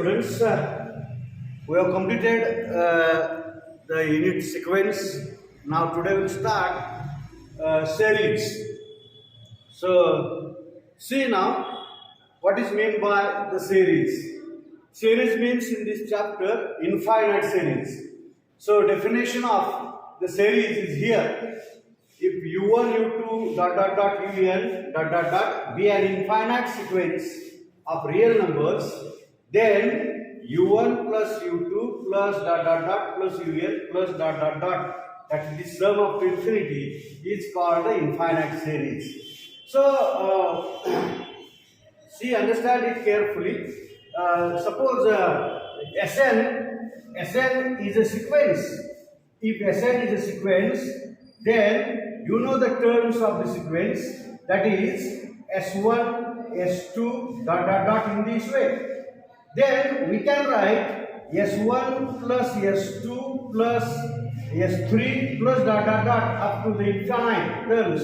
students, we have completed the unit sequence. Now today we'll start series. So see now what is meant by the series. Series means in this chapter infinite series. So definition of the series is here. If u1, u2, un, be an infinite sequence of real numbers, then u1 plus u2 plus plus un plus that is the sum up to infinity is called the infinite series. So see, understand it carefully. Suppose Sn is a sequence. If Sn is a sequence, then you know the terms of the sequence, that is S1, S2, in this way. Then we can write S1 plus S2 plus S3 plus up to the infinite terms.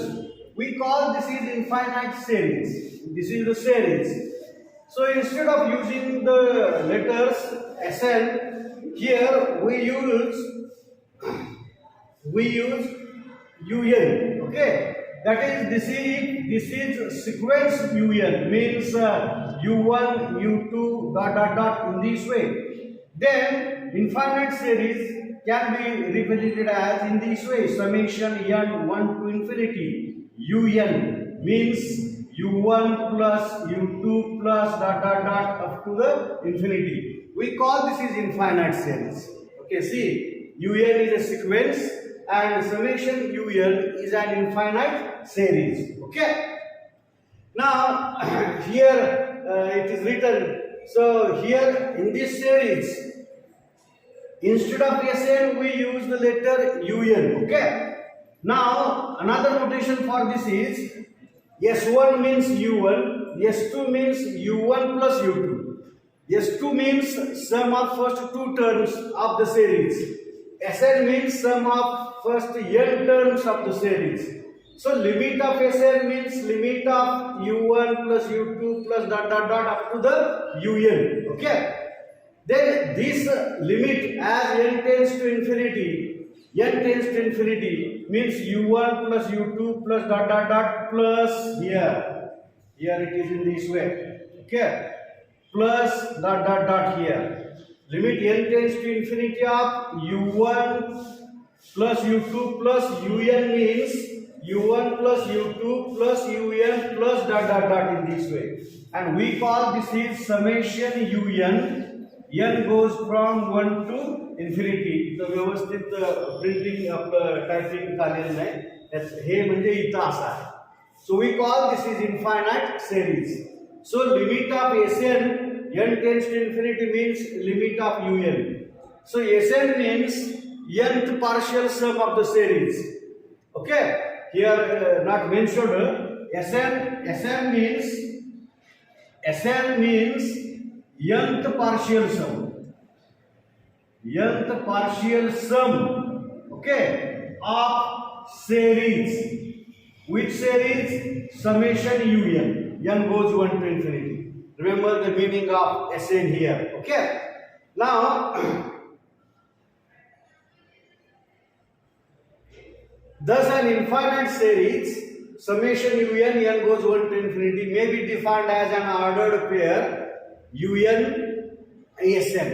We call this is infinite series. This is the series. So instead of using the letters Sn, here we use un. Okay, that is this is sequence un, means u1 u2 in this way. Then infinite series can be represented as in this way: summation n 1 to infinity un, means u1 plus u2 plus up to the infinity. We call this is infinite series. Okay, see, un is a sequence and summation un is an infinite series. Okay. Now here it is written. So here in this series, instead of Sn we use the letter un. Okay. Now another notation for this is S1 means u1, S2 means u1 plus u2. S2 means sum of first two terms of the series. Sn means sum of first n terms of the series. So limit of Sn means limit of u1 plus u2 plus up to the un. Okay. Then this limit as n tends to infinity, means u1 plus u2 plus plus here it is in this way. Okay. Plus here. Limit n tends to infinity of u1 plus u2 plus un means u1 plus u2 plus un plus in this way. And we call this is summation un. n goes from 1 to infinity. तर व्यवस्थित printing आपलं typing झालेलं नाही. हे म्हणजे इथं असं आहे. So we call this is infinite series. So limit of Sn, n tends to infinity means limit of un. So Sn means nth partial sum of the series. Okay, here not mentioned. Sn means nth partial sum. Okay, of series. Which series? Summation un. N goes 1 to infinity. Remember the meaning of Sn here. Okay. Now, thus an infinite series, summation un, n goes 1 to infinity, may be defined as an ordered pair un Sn.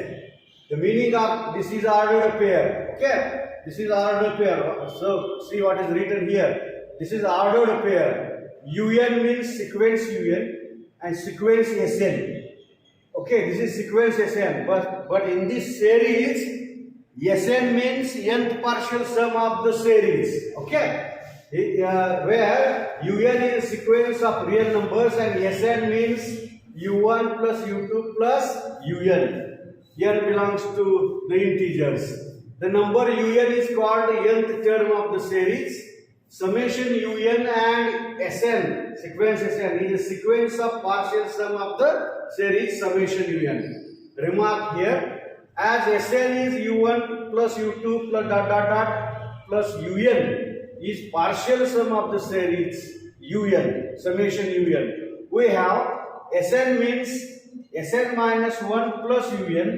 The meaning of this is ordered pair. Okay. This is ordered pair. So see what is written here. This is ordered pair. Un means sequence un and sequence Sn. Okay, this is sequence Sn. But in this series, Sn means nth partial sum of the series. Okay, where un is a sequence of real numbers and Sn means u1 plus u2 plus un. N belongs to the integers. The number un is called the nth term of the series. Summation un and Sn, sequence Sn, is a sequence of partial sum of the series summation un. Remark here, as Sn is u1 plus u2 plus plus un is partial sum of the series un, summation un. We have Sn means Sn minus 1 plus Un,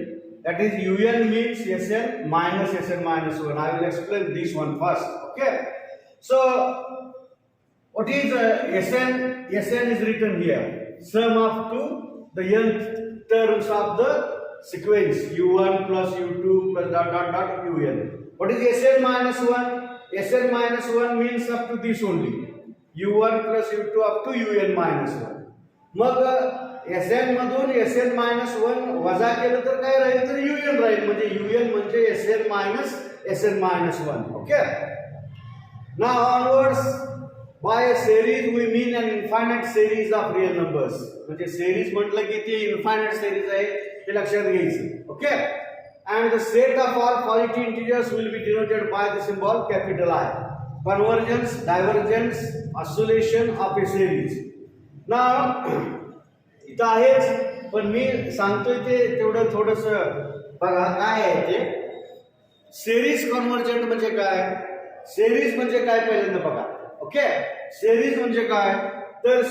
that is Un means Sn minus 1. I will explain this one first. Okay. So what is Sn? Sn is written here. Sum of two the nth terms of the sequence U1 plus U2 plus dot dot dot Un. What is Sn minus 1? Sn minus 1 means up to this only. U1 plus U2 up to Un minus 1. मग Sn मधून Sn minus 1 वजा केलं तर काय राहील तर Un राहील म्हणजे Un म्हणजे Sn minus 1. Okay. Now onwards, by a series we mean an infinite series of real numbers. म्हणजे series म्हटलं की ती infinite series आहे हे लक्षात घ्यायचं. Okay. And the set of all positive integers will be denoted by the symbol capital I. Convergence, divergence, oscillation of a series. Now इथं आहेच पण मी सांगतोय ते तेवढं थोडस बघा काय आहे ते. सेरीज कन्व्हर्जंट म्हणजे काय? सेरीज म्हणजे काय पहिल्यांदा बघा. ओके. सेरीज म्हणजे काय तर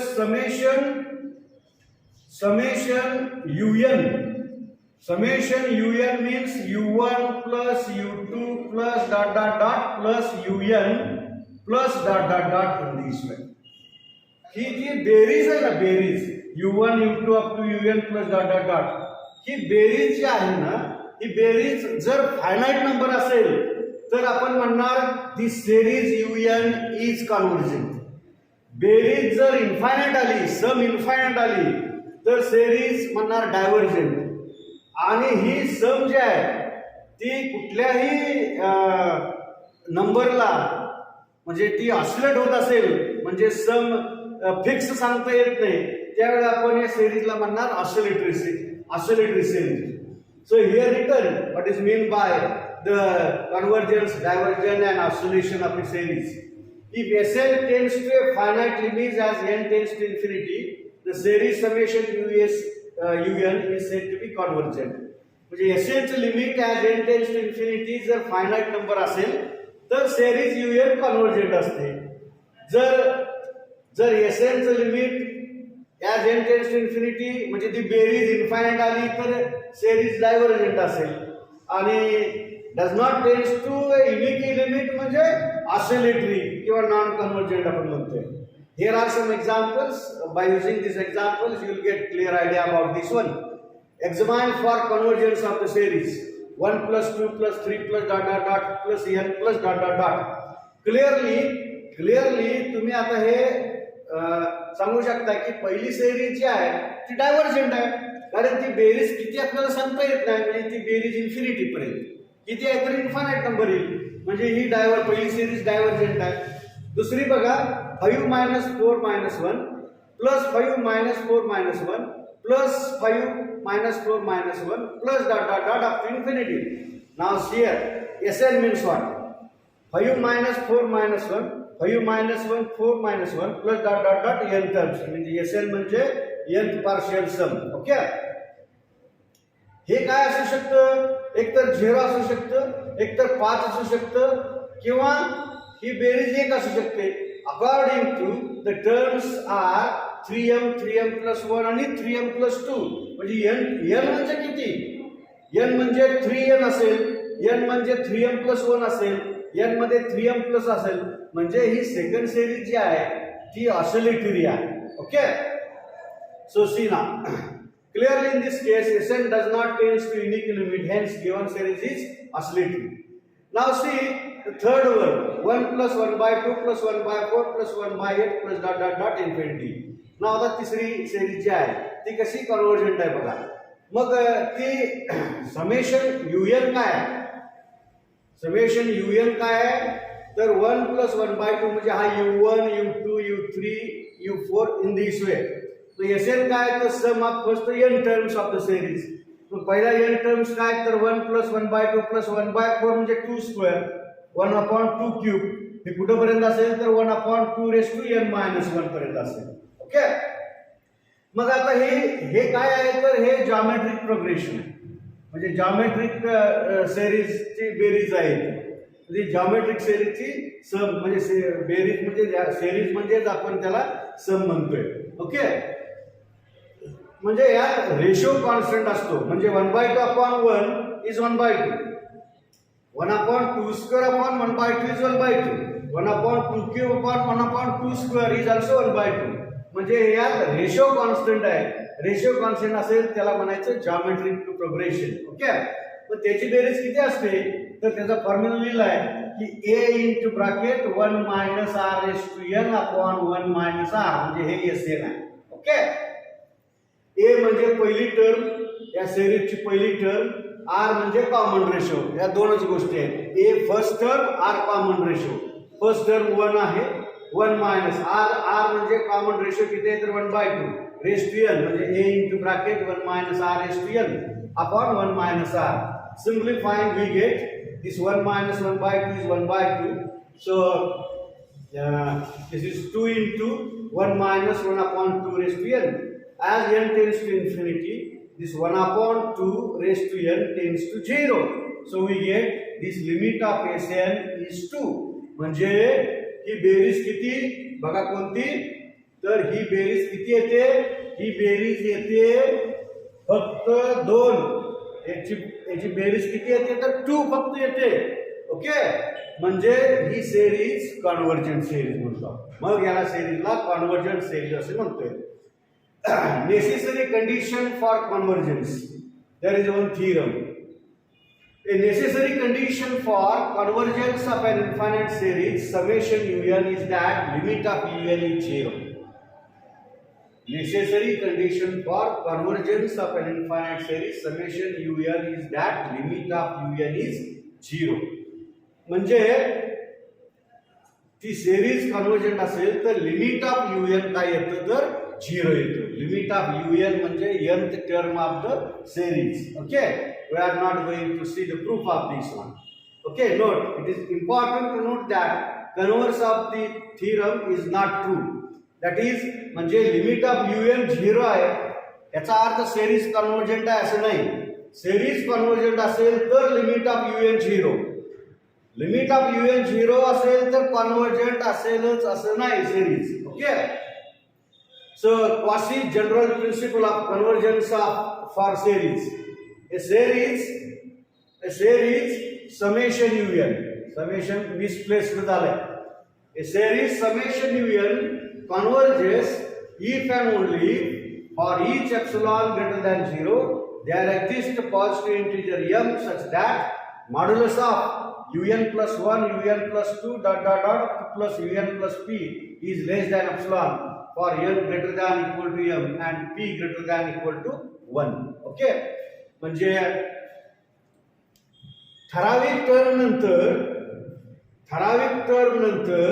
summation un means u1 plus u2 plus dot dot dot plus un plus dot dot dot in this way. ही जी बेरीज आहे ना, बेरीज u1 u2 up to un plus dot dot dot, ही बेरीज जी आहे ना, ही बेरीज जर फायनाइट नंबर असेल तर आपण म्हणणार दी सेरीज un इज कन्व्हर्जंट. बेरीज जर इन्फायनाइट आली, सम इन्फायनाइट आली तर सेरीज म्हणणार डायव्हर्जंट. आणि ही सम जी आहे ती कुठल्याही नंबरला म्हणजे ती ऑसिलेट होत असेल म्हणजे सम फिक्स सांगता येत नाही त्यावेळेला आपण या सिरीजला म्हणणार oscillatory series. So here written what is mean by the convergence, divergence and oscillation of a series. If Sn tends to a finite limit as n tends to infinity, the series summation un is said to be convergent. म्हणजे Sn चे limit as n tends to infinity जर finite number असेल तर series un convergent असते. जर Sn चे limit as n tends to infinity म्हणजे ती बेरीज इन्फायनाइट आली तर सेरीज डायव्हर्जंट असेल. आणि does not tends to a unique limit म्हणजे ऑसिलेटरी किंवा नॉन कन्वर्जंट आपण म्हणतोय. Here are some examples. By using these examples, you will get clear idea about this one. Examine for convergence of the series 1 plus 2 plus 3 plus dot dot dot plus n plus dot dot dot. Clearly तुम्ही आता हे सांगू शकता की पहिली series जी आहे ती divergent आहे कारण ती बेरीज किती आपल्याला सांगता येत नाही. म्हणजे ती बेरीज इन्फिनिटी पर्यंत किती आहे तर इन्फायनाइट नंबर येईल म्हणजे ही पहिली सिरीज डायव्हर्जंट आहे. दुसरी बघा 5 minus 4 minus 1 plus 5 minus 4 minus 1 plus 5 minus 4 minus 1 plus dot dot dot up to infinity. Now here Sn means what? 5 minus 4 minus 1 5 minus 1 4 minus 1 plus dot dot dot n terms म्हणजे Sn म्हणजे nth partial sum. Okay. हे काय असू शकतं? एक तर 0 असू शकतं, एक तर 5 असू शकतं किंवा ही बेरीज एक असू शकते. According to the terms are 3m plus 1 आणि 3m plus 2 म्हणजे n म्हणजे किती? n म्हणजे 3n असेल, n म्हणजे 3m plus 1 असेल, n मध्ये 3m plus असेल म्हणजे ही सेकंड सिरीज जी आहे ती ऑसिलेटरी आहे. ओके. सो सी ना clearly in this case Sn does not tends to unique limit, hence given series is oscillatory. Now see the third one 1 plus 1 by 2 plus 1 by 4 plus 1 by 8 plus dot dot dot infinity. Now आता तिसरी series जी आहे ती कशी convergent आहे बघा. मग ती summation un काय आहे? समेशन un काय आहे तर 1 plus 1 by 2 म्हणजे हा u1 u2 u3 u4 in this way. तो Sn काय तर sum of first n terms of the series. तो पहिला n टर्म्स काय तर 1 plus 1 by 2 plus 1 by 4 म्हणजे 2 स्क्वेअर 1 upon 2 क्यूब. हे कुठेपर्यंत असेल तर 1 upon 2 raised to n minus 1 पर्यंत असेल. ओके. मग आता हे काय आहे तर हे जॉमेट्रिक प्रोग्रेशन म्हणजे जॉमेट्रिक सिरीजची बेरीज आहे. म्हणजे जॉमेट्रिक सिरीजची सम म्हणजे बेरीज म्हणजे सिरीज म्हणजेच आपण त्याला सम म्हणतोय. ओके. म्हणजे यात रेशो कॉन्स्टंट असतो. म्हणजे 1/2 upon 1 is 1/2. 1 upon 2 square upon 1/2 is 1/2. 1 upon 2 cube upon 1 upon 2 square is also 1/2. म्हणजे यात रेशो कॉन्स्टंट आहे. रेशो कॉन्स्टंट असेल त्याला म्हणायचं जॉमेट्रिक प्रोग्रेशन. ओके. मग त्याची बेरीज किती असते तर त्याचा फॉर्म्युला लिहिला आहे की a into bracket 1 minus r raised to n upon 1 minus r म्हणजे हे sn आहे. ओके. a म्हणजे पहिली टर्म या सिरीजची पहिली टर्म, r म्हणजे कॉमन रेशो. या दोनच गोष्टी आहेत. a first term, r common ratio. First term 1 आहे, 1 मायनस r म्हणजे कॉमन रेशो किती आहे तर 1/2 रेस टू n म्हणजे a into bracket 1 minus r raised to n upon 1 minus r. Simplifying we get this 1 minus 1/2 is 1/2. So this is 2 into 1 minus 1 upon 2 raised to n. As n tends to infinity, this 1 upon 2 raised to n tends to 0. So we get this limit of Sn is 2. म्हणजे ही बेरीज किती बघा कोणती तर ही बेरीज किती येते. ही बेरीज येते फक्त 2. याची बेरीज किती येते तर 2 फक्त येते. ओके. म्हणजे ही सिरीज कॉन्व्हर्जंट सिरीज म्हणतो. मग याला सिरीजला कॉन्व्हर्जंट सिरीज असे म्हणतोय. Necessary condition for convergence. There is one theorem. A necessary condition for convergence of an infinite series summation un is that limit of un is 0. Necessary condition for convergence of an infinite series summation un is that limit of un is 0. म्हणजे ती series convergent असेल तर limit of un काय येतं तर 0 येतो. Limit of un म्हणजे nth term of the series. Okay. We are not going to see the proof of this one. Okay, note, it is important to note that converse of the theorem is not true. That is, म्हणजे limit of un 0 आहे याचा अर्थ series convergent आहे असं नाही. Series convergent असेल तर limit of un 0. Limit of un 0 असेल तर कन्वर्जंट असेलच असं नाही series. Okay. So quasi general principle of convergence of for series. A series summation un. Summation misplaced झालाय. A series summation un converges if and only for each epsilon greater than 0 there exists a positive integer m such that modulus of un plus 1 un plus 2 dot dot dot plus un plus p is less than epsilon for n greater than equal to m and p greater than equal to 1. Okay. म्हणजे ठराविक term नंतर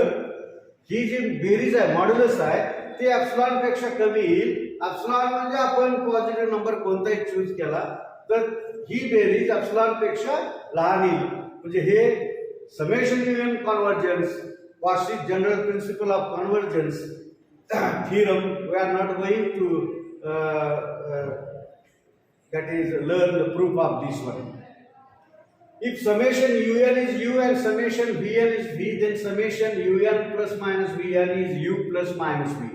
ही जी बेरीज आहे modulus आहे ते epsilon पेक्षा कमी येईल. एप्सिलॉन म्हणजे आपण पॉझिटिव्ह नंबर कोणताही चूज केला तर ही बेरीज एप्सिलॉन पेक्षा लहान येईल. म्हणजे हे summation union convergence quasi general principle of convergence theorem we are not going to that is learn the proof of this one. If summation un is u and summation vn is v, then summation un plus minus vn is u plus minus v.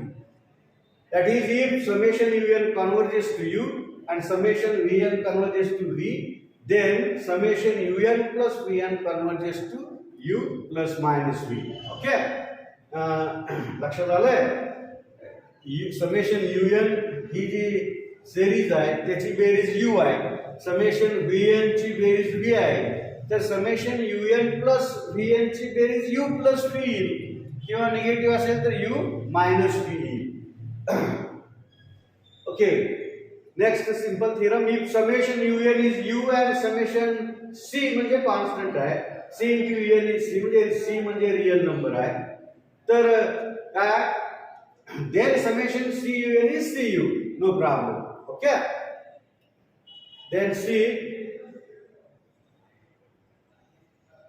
That is, if summation un converges to u and summation vn converges to v, then summation un plus vn converges to u plus minus v. Okay. लक्षात आलंय. Summation un ही जी series आहे त्याची बेरीज u आहे. Summation vn ची बेरीज v आहे. तर समेशन un प्लस vn ची बेरीज u प्लस v येईल किंवा निगेटिव्ह असेल तर u मायनस v येईल. Okay. Next simple theorem. If summation un is u and summation c म्हणजे कॉन्स्टंट आहे. c into un is c म्हणजे c म्हणजे रियल नंबर आहे. तर काय then summation CUN is CU, no problem. Okay. Then see,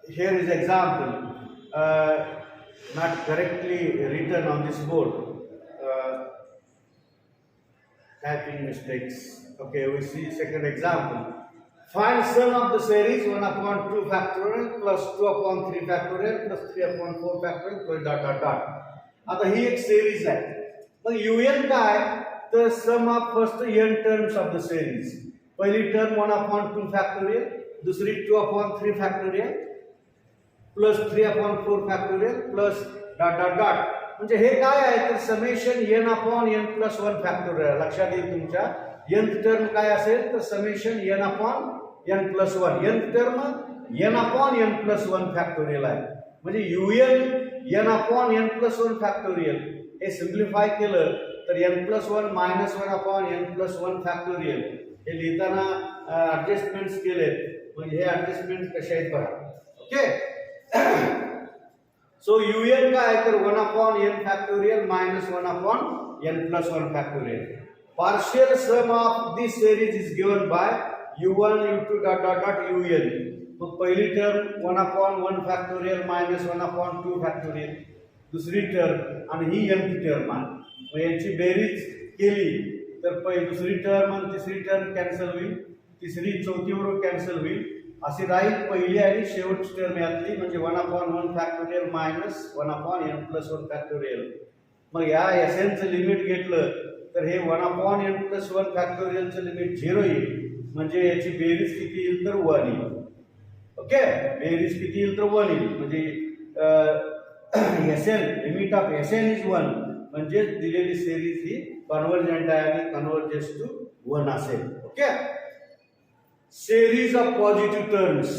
here is example, not correctly written on this board. Typing mistakes. Okay, we see second example. Find sum of the series 1 upon 2 factorial plus 2 upon 3 factorial plus 3 upon 4 factorial plus dot dot dot. आता ही एक series आहे. मग un काय तर sum of first n terms of the series. पहिली term 1/2 factorial, दुसरी 2/3 factorial plus 3/4 factorial plus dot dot dot. म्हणजे हे काय आहे तर समेशन n/n+1 फॅक्टोरियल. लक्षात येईल तुमच्या nth टर्म काय असेल तर summation n/n+1. nth term n/n+1 factorial आहे. म्हणजे un n/n+1 फॅक्टोरियल हे सिम्प्लिफाय केलं तर n+1 - 1/n+1 फॅक्टोरियल. हे लिहिताना ऍडजस्टमेंट्स केलेत. म्हणजे हे ऍडजस्टमेंट कसे आहेत बघा. ओके. सो un काय तर 1/n factorial minus 1/n+1 factorial. Partial sum of this series is given by u1 u2 dot dot dot un. मग पहिली टर्म 1/1 फॅक्टोरियल मायनस 1/2 फॅक्टोरियल, दुसरी टर्म आणि ही nth टर्म आहे. मग यांची बेरीज केली तर दुसरी टर्म आणि तिसरी टर्म कॅन्सल होईल, तिसरी चौथी बरोबर कॅन्सल होईल, अशी राहील पहिली आणि शेवटची टर्म यातली. म्हणजे 1/1 फॅक्टोरियल मायनस 1/n+1 फॅक्टोरियल. मग या एसएनचं लिमिट घेतलं तर हे 1/n+1 फॅक्टोरियलचं लिमिट 0 येईल. म्हणजे याची बेरीज किती येईल तर 1 येईल. ओके. बेरीज किती येईल तर 1 येईल. म्हणजे SN limit of SN is 1. म्हणजे दिलेली सिरीज ही कन्वर्जंट आहे आणि कन्वर्जेस टू 1 असेल. Okay. Series of positive terms.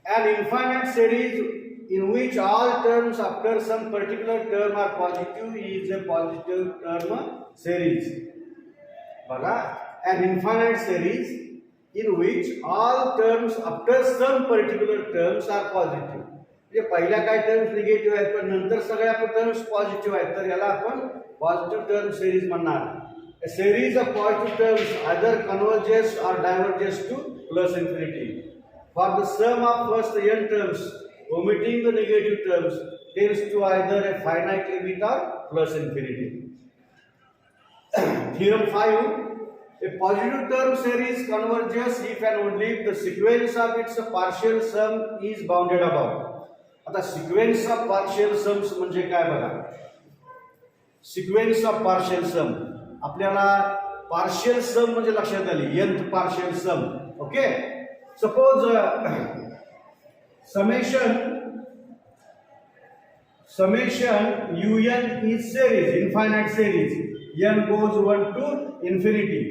An infinite series in which all terms after some particular term are positive is a positive term series. बघा, an infinite series in which all terms after some particular terms are positive. म्हणजे पहिल्या काय terms negative आहेत पण नंतर सगळ्या terms positive आहेत तर याला आपण पॉझिटिव्ह टर्म सिरीज म्हणणार. A series of positive terms either converges or diverges to plus infinity. For the sum of first n terms, omitting the negative terms, tends to either a finite limit or plus infinity. Theorem 5. A positive term series converges if and only if the sequence of its partial sum is bounded above. आता sequence of partial sums म्हणजे काय बघा. Sequence of partial sum आपल्याला partial sum म्हणजे लक्षात आली nth partial sum. Okay. Suppose summation un is series, infinite series. n goes 1 to infinity.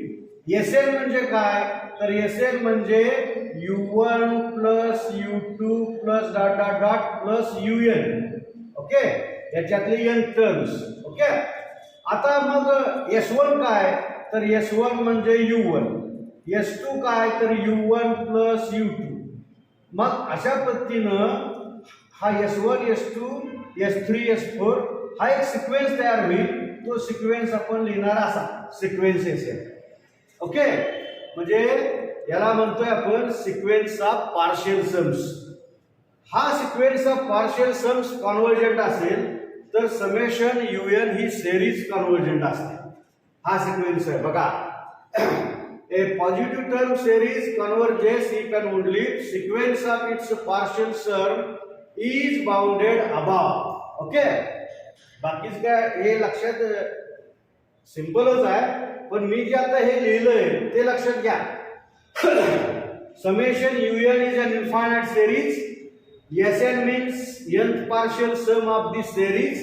Sn म्हणजे काय तर Sn म्हणजे u1 plus u2 plus dot dot dot plus un. Okay. याच्यातले n terms. Okay. आता मग S1 काय तर S1 म्हणजे u1, S2 काय तर u1 प्लस u2. मग अशा पद्धतीनं हा S1 S2 S3 S4 हा एक सिक्वेन्स तयार होईल. तो सिक्वेन्स आपण लिहिणार असा सिक्वेन्स Sn. ओके. म्हणजे याला म्हणतोय आपण सिक्वेन्स ऑफ पार्शियल सम्स. हा sequence of partial sums convergent असेल तर समेशन un ही सिरीज कन्वर्जंट असते. हा सिक्वेन्स आहे बघा. A positive term series converges if and only sequence of its partial sum is bounded above. Okay. बाकीच काय हे लक्षात सिंपलच आहे पण मी जे आता हे लिहिलंय ते लक्षात घ्या. Summation un is an infinite series. Sn means nth partial sum of this series.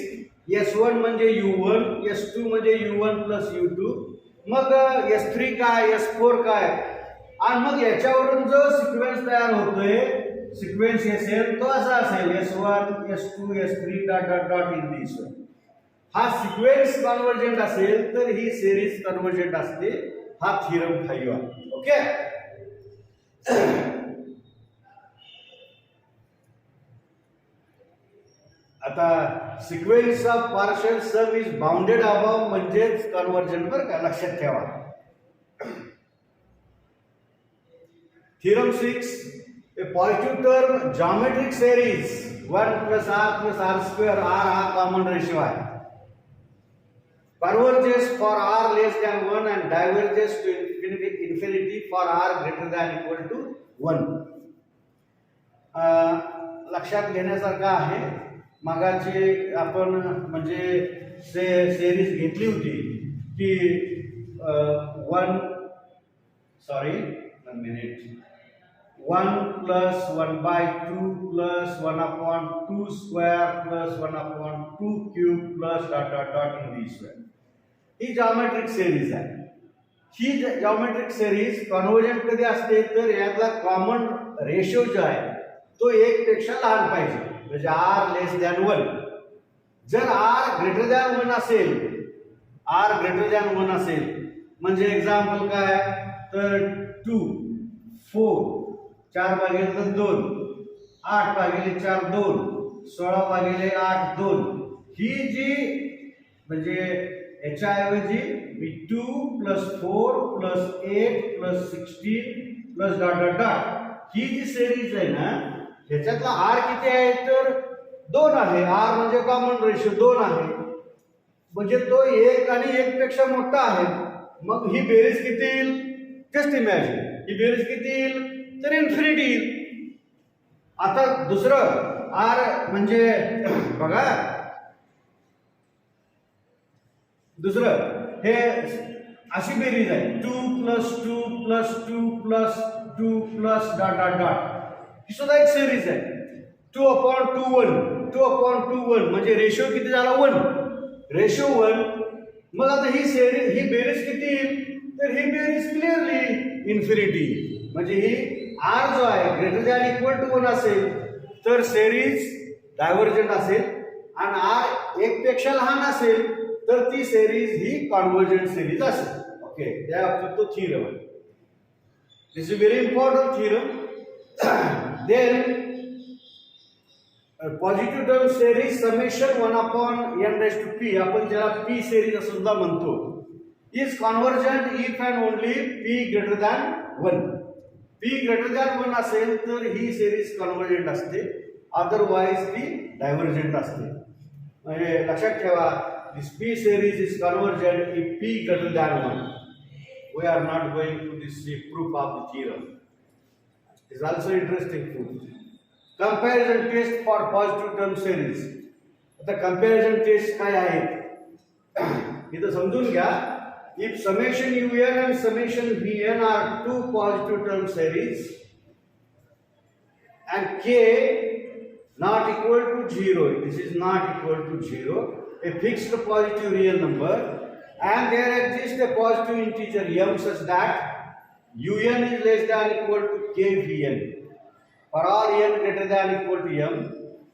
S1 म्हणजे u1, S2 म्हणजे u1 plus u2. मग S3 काय S4 काय आणि मग याच्यावरून जो सिक्वेन्स तयार होतोय सिक्वेन्स Sn तो असा असेल S1 S2 S3 dot dot dot in this. हा सिक्वेन्स कन्वर्जंट असेल तर ही सिरीज कन्वर्जंट असते. हा थिअरम 5 आहे. ओके. आता sequence of partial sum is bounded above म्हणजेच कन्वर्जंट. बरं का लक्षात ठेवा. Theorem 6. A positive term geometric series 1 plus r square. r हा कॉमन रेशियो आहे. Converges for r less than 1 and diverges to infinity for r greater than equal to 1. लक्षात घेण्यासारखं आहे. मागाची आपण म्हणजे सिरीज घेतली होती की 1 plus 1 by 2 plus 1 upon 2 square plus 1 upon 2 cube plus dot dot dot in this way. He geometric series आहे. ही geometric series convergent कधी असते तर यातला कॉमन रेशो जो आहे तो 1 पेक्षा लहान पाहिजे, म्हणजे r लेस दॅन 1. जर r ग्रेटर दॅन 1 असेल, r ग्रेटर दॅन 1 असेल म्हणजे एक्झाम्पल काय तर 2 4 4 भागिले 2 8 भागिले 4 2 16 भागिले 8 2 ही जी म्हणजे याच्याऐवजी मी 2 plus 4 plus 8 plus 16 plus dot dot dot ही जी सिरीज आहे ना ह्याच्यातला r किती आहे तर 2 आहे. r म्हणजे कॉमन रेशो 2 आहे, म्हणजे तो 1 आणि 1 पेक्षा मोठा आहे. मग ही बेरीज किती येईल? जस्ट इमॅजिन, ही बेरीज किती येईल तर इन्फिनिटी येईल. आता दुसरं r म्हणजे बघा दुसरं हे अशी बेरीज आहे 2 plus 2 plus 2 plus 2 plus dot dot dot, ही सुद्धा एक सिरीज आहे. 2 अपॉन 2 1 2 अपॉन 2 1 म्हणजे रेशो किती झाला 1, रेशो 1. मग आता ही बेरीज किती येईल तर ही बेरीज क्लिअरली इन्फिनिटी, म्हणजे ही r जो आहे ग्रेटर दॅन इक्वल टू 1 असेल तर सिरीज डायव्हर्जंट असेल आणि r 1 पेक्षा लहान असेल तर ती सिरीज ही कॉन्व्हर्जंट सिरीज असेल. ओके, त्या बाबतीत तो थिअरम आहे. This is very important theorem. Then positive term series summation 1 upon n raise to p, आपण ज्याला p सिरीज असं सुद्धा म्हणतो, is convergent if and only p greater than 1. p greater than 1 असेल तर ही सिरीज कॉन्व्हर्जंट असते, अदरवाइज ती डायव्हर्जंट असते. म्हणजे लक्षात ठेवा, this p series is convergent if p greater than 1. We are not going to this proof of the theorem. It is also interesting proof. Comparison test for positive term series. आता comparison test काय आहे इथं समजून घ्या. If summation un and summation vn are two positive term series and k not equal to 0, this is not equal to 0, a fixed positive real number, and there exists a positive integer m such that un is less than equal to kvn. For all n greater than equal to m,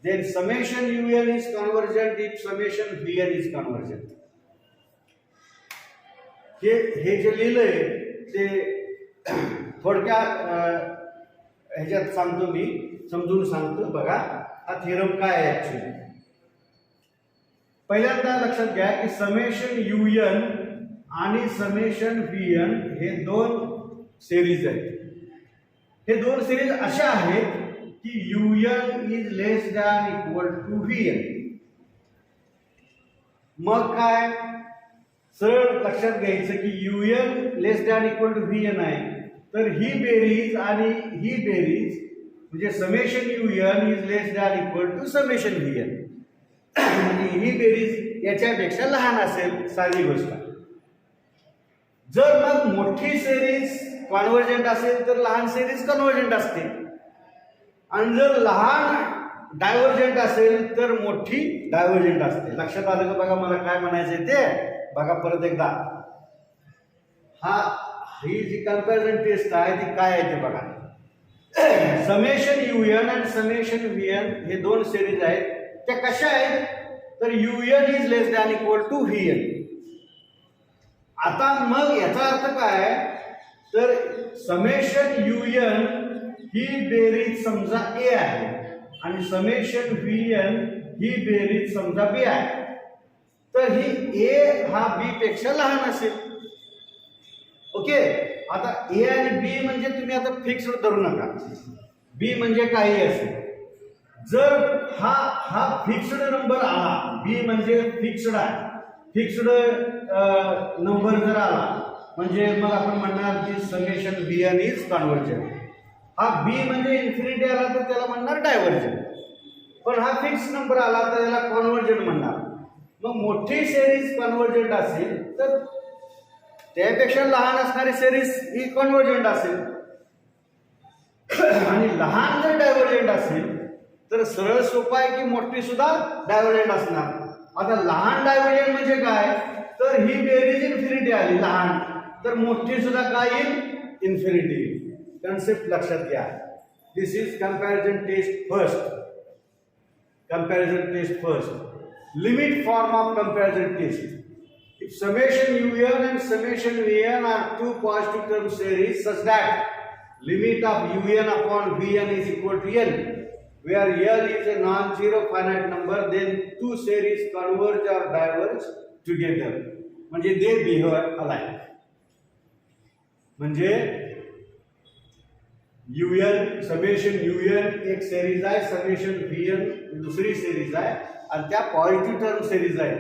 then summation un is convergent if summation vn is convergent. हे जे लिहिलंय ते थोडक्यात ह्याच्यात सांगतो, मी समजून सांगतो. बघा हा थिअरम काय आहे ऍक्च्युअली. पहिल्यांदा लक्षात घ्या की समेशन un आणि समेशन vn हे 2 सिरीज आहेत. हे 2 सिरीज अशा आहेत की un is less than equal to vn. मग काय सरळ लक्षात घ्यायचं की un less than equal to vn आहे, तर ही बेरीज आणि ही बेरीज म्हणजे summation un is less than equal to summation vn, म्हणजे ही बेरीज याच्यापेक्षा लहान असेल, साधी गोष्ट. जर मग मोठी सिरीज कॉन्व्हर्जंट असेल तर लहान सिरीज कन्व्हर्जंट असते, आणि जर लहान डायव्हर्जंट असेल तर मोठी डायव्हर्जंट असते. लक्षात आलं का? बघा मला काय म्हणायचंय ते बघा परत एकदा. ही जी कंपॅरिझन टेस्ट आहे ती काय आहे ते बघा. समेशन un आणि समेशन vn हे 2 सिरीज आहेत. त्या कशा आहेत तर un is less than equal to vn. आता मग याचा अर्थ काय तर समेशन un ही बेरीज समजा a आहे आणि समेशन vn ही बेरीज समजा b आहे, तर ही a हा b पेक्षा लहान असेल. ओके, आता a आणि b म्हणजे तुम्ही आता फिक्स्ड धरू नका, b म्हणजे काही असेल. जर हा फिक्स्ड नंबर आला, b म्हणजे फिक्स्ड आहे, फिक्स्ड नंबर जर आला म्हणजे मग आपण म्हणणार की समेशन vn इज कन्व्हर्जंट. हा b म्हणजे इन्फिनिटी आला तर त्याला म्हणणार डायव्हर्जंट, पण हा फिक्स नंबर आला तर त्याला कन्व्हर्जंट म्हणणार. मग मोठी सिरीज कन्व्हर्जंट असेल तर त्यापेक्षा लहान असणारी सिरीज ही कॉन्व्हर्जंट असेल आणि लहान जर डायव्हर्जंट असेल तर सरळ सोपं आहे की मोठी सुद्धा डायव्हर्जंट असणार. आता लहान डायव्हर्जंट म्हणजे काय, तर ही बेरीज इन्फिनिटी आली लहान, तर मोठी सुद्धा काय येईल, इन्फिनिटी. कन्सेप्ट लक्षात घ्या. This is comparison test first. Comparison test first. Limit form of comparison test. If summation un and summation vn are two positive term series such that limit of un upon vn is equal to n, where n is a non-zero finite number, then two series converge or diverge together. म्हणजे they behave alike. म्हणजे un summation un एक series आहे, summation vn दुसरी series आहे आणि त्या positive term series आहे.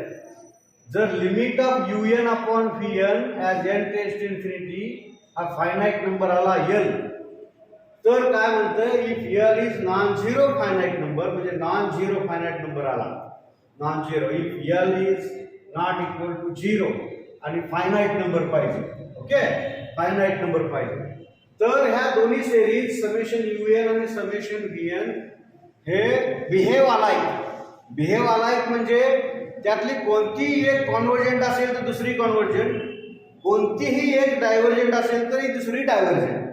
जर limit of un upon vn as n tends infinity हा फायनाईट नंबर आला n, तर काय म्हणतं, if n is non zero finite number, म्हणजे नॉन झिरो फायनाईट नंबर आला, non zero, if n is not equal to zero आणि finite number पाहिजे, okay, finite number पाहिजे, तर ह्या दोन्ही सिरीज समेशन un आणि समेशन vn हे बिहेव अलाइक म्हणजे त्यातली कोणतीही एक कॉन्व्हर्जंट असेल तर दुसरी कॉन्व्हर्जंट, कोणतीही एक डायव्हर्जंट असेल तरी दुसरी divergent.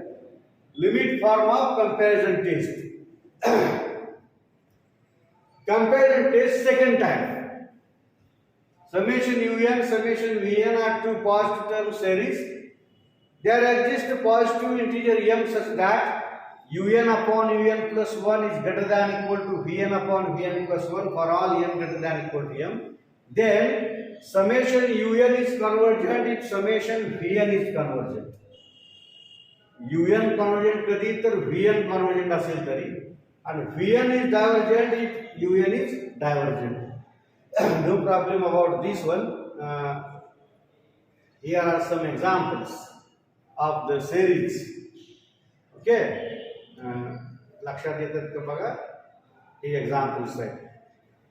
Limit form of comparison test. Comparison test second time. Summation un, summation vn are two positive term series. There exists a positive integer m such that un upon un plus 1 is greater than equal to vn upon vn plus 1 for all n greater than equal to m. Then summation un is convergent if summation vn is convergent. un convergent कधी तर vn convergent असेल तरी, and vn is divergent if un is divergent. No problem about this one. Here are some examples of the series. Okay, लक्षात येतात का बघा, हे examples आहेत.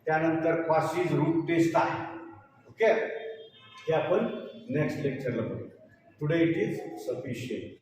त्यानंतर कॉशीज रूट टेस्ट आहे. ओके, हे आपण नेक्स्ट लेक्चरला बघू. Today it is sufficient.